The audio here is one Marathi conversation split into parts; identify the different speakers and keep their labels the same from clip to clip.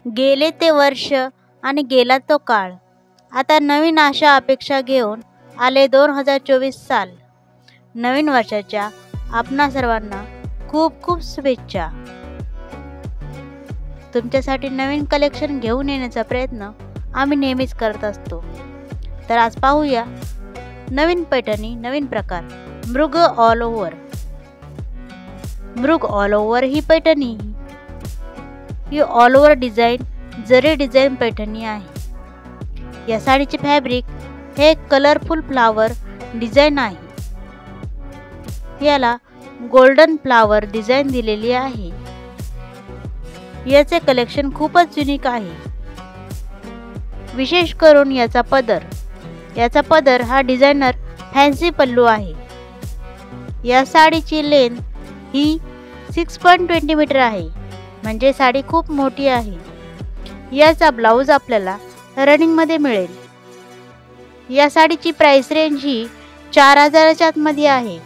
Speaker 1: गेले ते वर्ष आणि गेला तो काळ. आता नवीन आशा अपेक्षा घेऊन आले 2024 साल. नवीन वर्षाच्या आपणा सर्वांना खूप खूप शुभेच्छा. तुमच्यासाठी नवीन कलेक्शन घेऊन येण्याचा प्रयत्न आम्ही नेहमीच करत असतो. तर आज पाहूया नवीन पैठणी, नवीन प्रकार, मृग ऑल ओव्हर. मृग ऑल ओव्हर ही पैठणी ही ऑल ओव्हर डिझाईन जरी डिझाईन पैठणी आहे. या साडीचे फॅब्रिक हे कलरफुल फ्लावर डिझाईन आहे. याला गोल्डन फ्लावर डिझाईन दिलेली आहे. याचे कलेक्शन खूपच युनिक आहे. विशेष करून याचा पदर हा डिझायनर फॅन्सी पल्लू आहे. या साडीची लेंथ ही 6.20 मीटर आहे, म्हणजे साडी खूप मोठी आहे. याचा ब्लाऊज आपल्याला रनिंगमध्ये मिळेल. या साडीची प्राइस रेंज ही 4000च्या आतमध्ये आहे.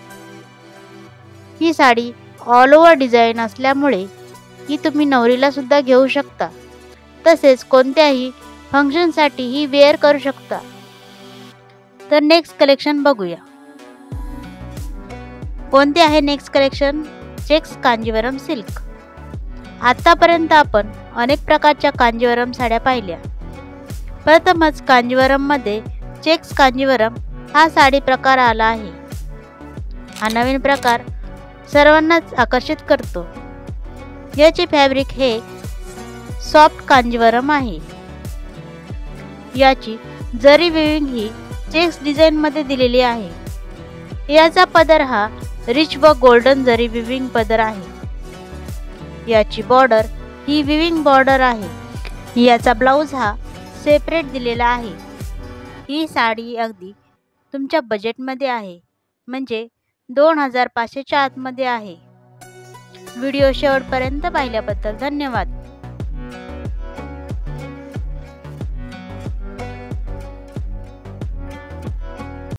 Speaker 1: ही साडी ऑल ओव्हर डिझाईन असल्यामुळे ही तुम्ही नवरीला सुद्धा घेऊ शकता. तसेच कोणत्याही फंक्शनसाठी ही वेअर करू शकता. तर नेक्स्ट कलेक्शन बघूया. कोणते आहे next collection? Checks Kanjivaram silk. आतापर्यंत आपण अनेक प्रकारच्या कांजीवरम साड्या पाहिल्या. प्रथमच कांजीवरममध्ये चेक्स कांजीवरम हा साडी प्रकार आला आहे. हा नवीन प्रकार सर्वांनाच आकर्षित करतो. याचे फॅब्रिक हे सॉफ्ट कांजीवरम आहे. याची जरी विविंग ही चेक्स डिझाईनमध्ये दिलेली आहे. याचा पदर हा रिच व गोल्डन जरी विविंग पदर आहे. याची बॉर्डर ही विविंग बॉर्डर आहे. याचा ब्लाऊज हा सेपरेट दिलेला आहे. ही साडी अगदी तुमच्या बजेटमध्ये आहे, म्हणजे 2500च्या आतमध्ये आहे. व्हिडिओ शेवटपर्यंत पाहिल्याबद्दल धन्यवाद.